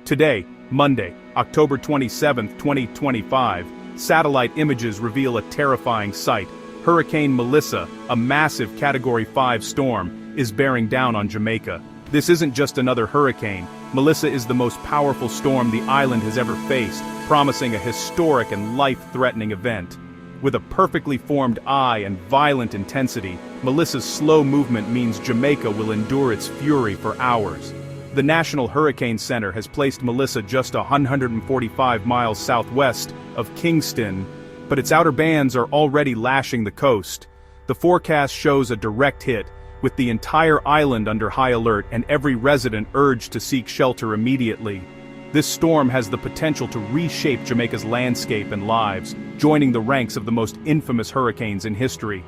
Today, Monday, October 27, 2025, satellite images reveal a terrifying sight. Hurricane Melissa, a massive Category 5 storm, is bearing down on Jamaica. This isn't just another hurricane. Melissa is the most powerful storm the island has ever faced, promising a historic and life-threatening event. With a perfectly formed eye and violent intensity, Melissa's slow movement means Jamaica will endure its fury for hours. The National Hurricane Center has placed Melissa just 145 miles southwest of Kingston, but its outer bands are already lashing the coast. The forecast shows a direct hit, with the entire island under high alert and every resident urged to seek shelter immediately. This storm has the potential to reshape Jamaica's landscape and lives, joining the ranks of the most infamous hurricanes in history.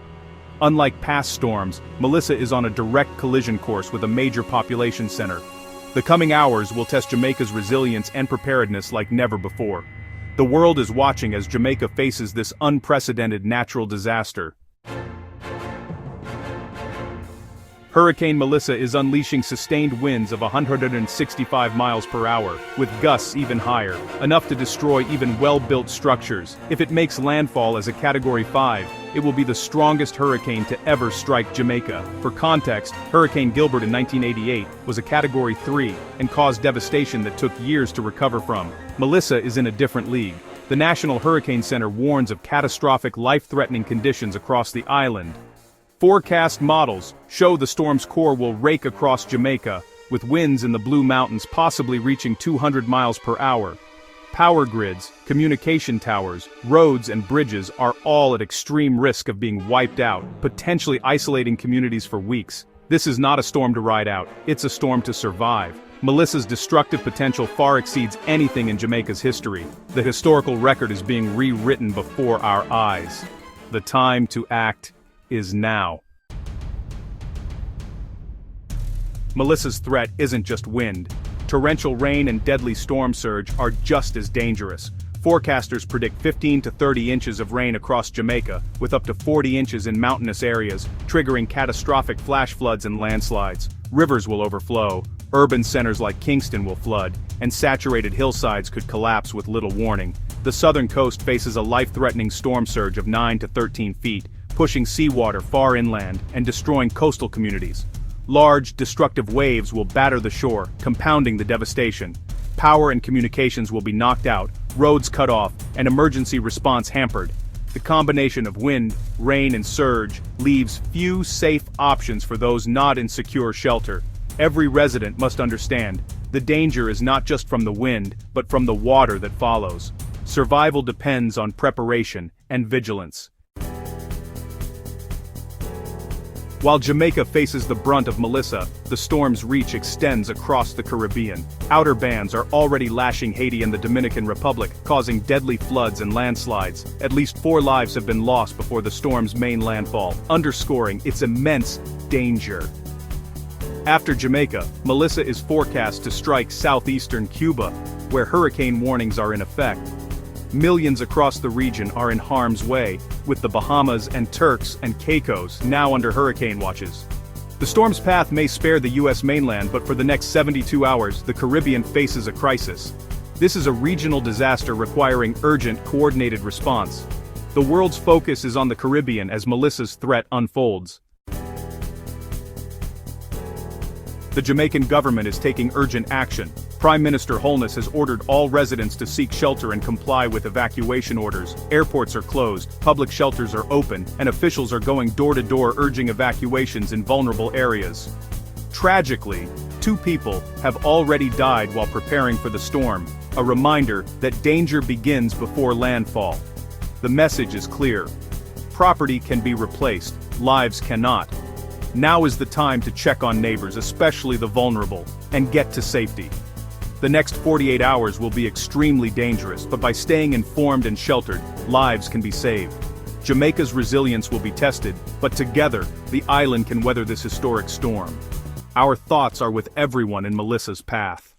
Unlike past storms, Melissa is on a direct collision course with a major population center. The coming hours will test Jamaica's resilience and preparedness like never before. The world is watching as Jamaica faces this unprecedented natural disaster. Hurricane Melissa is unleashing sustained winds of 165 miles per hour, with gusts even higher, enough to destroy even well-built structures. If it makes landfall as a Category 5, it will be the strongest hurricane to ever strike Jamaica. For context, Hurricane Gilbert in 1988 was a Category 3 and caused devastation that took years to recover from. Melissa is in a different league. The National Hurricane Center warns of catastrophic, life-threatening conditions across the island. Forecast models show the storm's core will rake across Jamaica, with winds in the Blue Mountains possibly reaching 200 miles per hour. Power grids, communication towers, roads and bridges are all at extreme risk of being wiped out, potentially isolating communities for weeks. This is not a storm to ride out, it's a storm to survive. Melissa's destructive potential far exceeds anything in Jamaica's history. The historical record is being rewritten before our eyes. The time to act is now. Melissa's threat isn't just wind. Torrential rain and deadly storm surge are just as dangerous. Forecasters predict 15 to 30 inches of rain across Jamaica, with up to 40 inches in mountainous areas, triggering catastrophic flash floods and landslides. Rivers will overflow, urban centers like Kingston will flood, and saturated hillsides could collapse with little warning. The southern coast faces a life-threatening storm surge of 9 to 13 feet, pushing seawater far inland and destroying coastal communities. Large, destructive waves will batter the shore, compounding the devastation. Power and communications will be knocked out, roads cut off, and emergency response hampered. The combination of wind, rain, and surge leaves few safe options for those not in secure shelter. Every resident must understand, the danger is not just from the wind, but from the water that follows. Survival depends on preparation and vigilance. While Jamaica faces the brunt of Melissa, the storm's reach extends across the Caribbean. Outer bands are already lashing Haiti and the Dominican Republic, causing deadly floods and landslides. At least 4 lives have been lost before the storm's main landfall, underscoring its immense danger. After Jamaica, Melissa is forecast to strike southeastern Cuba, where hurricane warnings are in effect. Millions across the region are in harm's way, with the Bahamas and Turks and Caicos now under hurricane watches. The storm's path may spare the U.S. mainland, but for the next 72 hours, the Caribbean faces a crisis. This is a regional disaster requiring urgent, coordinated response. The world's focus is on the Caribbean as Melissa's threat unfolds. The Jamaican government is taking urgent action. Prime Minister Holness has ordered all residents to seek shelter and comply with evacuation orders. Airports are closed, public shelters are open, and officials are going door to door urging evacuations in vulnerable areas. Tragically, 2 people have already died while preparing for the storm, a reminder that danger begins before landfall. The message is clear. Property can be replaced, lives cannot. Now is the time to check on neighbors, especially the vulnerable, and get to safety. The next 48 hours will be extremely dangerous, but by staying informed and sheltered, lives can be saved. Jamaica's resilience will be tested, but together, the island can weather this historic storm. Our thoughts are with everyone in Melissa's path.